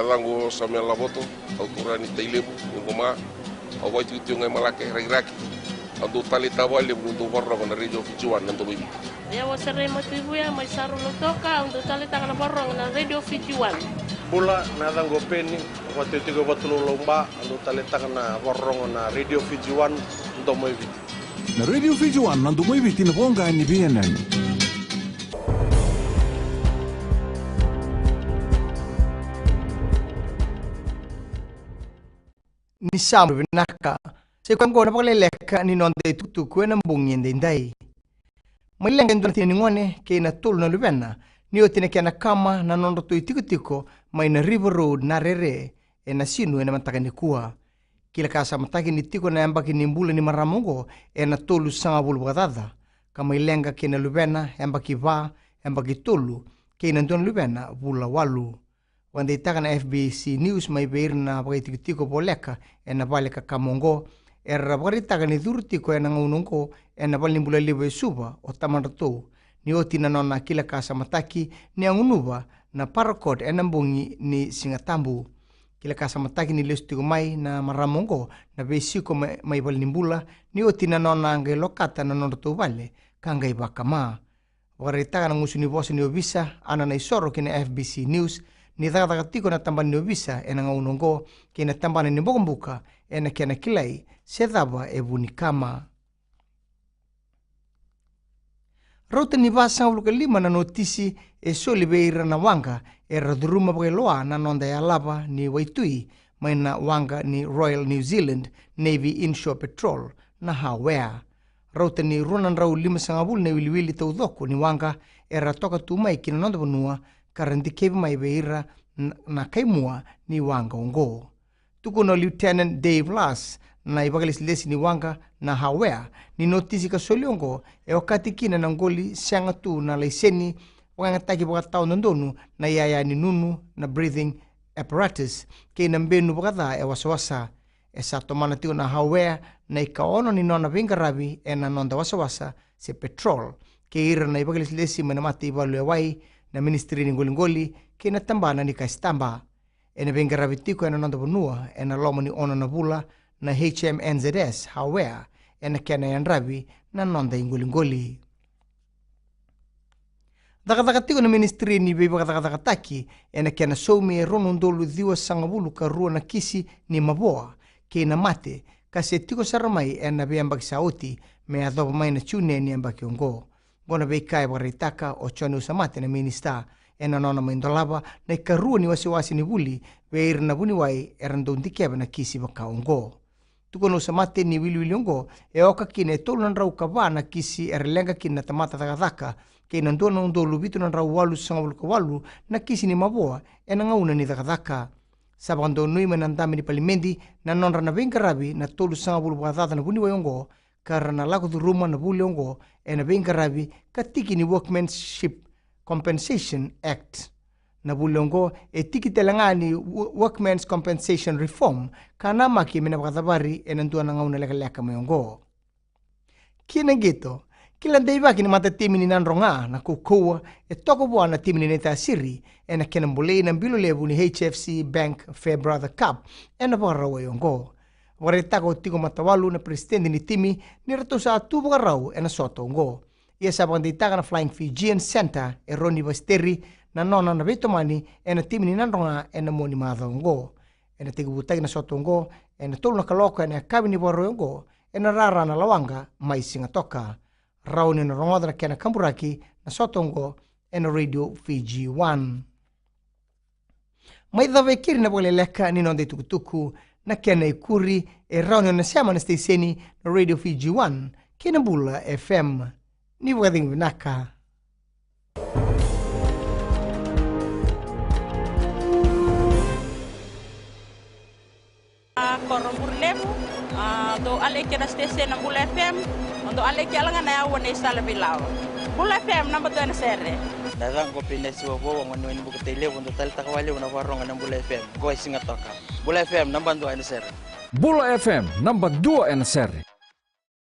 nalango sa mea lavoto, autura ni tailebu, ngoma, awai tu ngai malake raki. Ando tali tawali untuk warna na radio Fijuan nanto bibi. Ya wasare motivu ya mai saru lotoka ando tali takana warna na radio Fijuan. Bula na dango peni waktu tiga batulu lomba ando tali takana warna na radio Fijuan nanto bibi. Na radio Fijuan nanto bibi tina bonga ni BNN. Ni samu binaka. Sekwangko na pagleleka ni nonde tutuku na mbungin dindai. Mailengan doon tiningone kay na tul na lubena niyo tinakya na kama na nondo tu itiko-tiko may na River Road na rere na sino na mantakan ni kuha. Kila kasa matakin ni tiko na yambaki ni mbula ni maramungo na tulu sanga bulu bagadada. Kamailenga kay na lubena yambaki va yambaki tulu kay na doon lubena bula walu. Wanda itakan na FBC News may beir na pagitiko-tiko boleka na balika kamongo barita ni durtiko na ngunungko na balimbula libe suba o tamarto ni otina nona kila kasa mataki ni angunuba na parakod na mbungi ni singatambu kila kasa mataki ni lestiko mai na maramongo na besiko mai balimbula ni otina nona ngai lokata na nondo vale kangai bakama barita na ngusuni bosi ni obisa ana na isoro kina FBC News ni dagatiko na tambani ni obisa na ngunungko kina tambani ni bokombuka na kena kilai sedaba bunikama. Rota ni vasa uluka lima na notisi soli beira na wanga raduruma loa na nonda ya lava ni waitui may na wanga ni Royal New Zealand Navy Inshore Patrol na hawea. Rota ni runan rau lima sangabul na wiliwili taudoko ni wanga toka tumai kina nonda banua karanti kevi mai beira na kaimua ni wanga ongo. Tukuno Lieutenant Dave Lass na ibagalis lesi ni wanga na hawea ni notisi ka soliongo wakati kina na ngoli sianga tu na laiseni wangataki wakatao nandonu na yaya ni nunu na breathing apparatus kina mbenu wakatha wasawasa sato manatio na hawea na ikaono ni nona vingarabi na nonda wasawasa se petrol keira na ibagalis lesi manamati ibalu wai na ministry ni ngoli kina tambana ni kaistamba ena vengaravitiko na nonda bonua na lomo ni ono na bula na HMNZS hawea na kena yandrabi na nonda ingoli. Dakatakatiko na ministry ni bebakatakataki na kena soumi ronondolu dhiwa sangabulu karua na kisi ni maboa kena mate kasi tiko saramai na beambaki sauti me adhobo mai na chune ni ambaki ongo. Bona bekai baritaka o chone usamate na minister na nona maindolaba na ikarua ni wasiwasi ni buli beir na buniwai erandondikeba na kisi baka ongo. Tukono samate ni wili ongo oka kine tolu nan rau kava na kisi erlenga kina tamata takataka kina ndona undolu bitu nan rau walu sangabulu kawalu na kisi ni maboa na ngauna ni takataka. Sabando nui manandami ni palimendi na nonra na vingarabi na tolu sangabulu bakatata na buniwai ongo karena laku tu rumah na buli ongo na vingarabi katiki ni Workmanship Compensation Act na bulongo tiki telangani Workmen's Compensation Reform kana maki minapakatabari enantua na ngauna leka mayongo. Kina gito, kila daiba kini mata timi ni nanronga na kukuwa toko buwa na timi ni neta siri na kinambulei na mbilo lebu ni HFC Bank Fair Brother Cup na pakarawa yongo. Waritako tiko matawalu na presidente ni timi ni rato sa atu pakarau na soto ongo. Ia sabang ditaka na Flying Fijian Center Roni Basteri na nona na betomani na timi ni nanronga na moni madongo na tigubutagi na sotongo na tolu na kaloka na kabini borongo na rara na lawanga mai singatoka rauni na rongoda na kena kamburaki na sotongo na Radio Fiji 1 mai dhavekiri na boleleka ni nonde tukutuku na kena ikuri rauni na siama na steseni na Radio Fiji 1 kena bula FM ni wading vinaka. Korobur lemu do aleke na station ng Bula FM do aleke alangan na yawan na isala bilaw Bula FM number 2 na sere Dadang ko pinesiwa bo ang ano ibu ketele untuk tal takwali una warong ng Bula FM go singatoka Bula FM number 2 na sere Bula FM number 2 na sere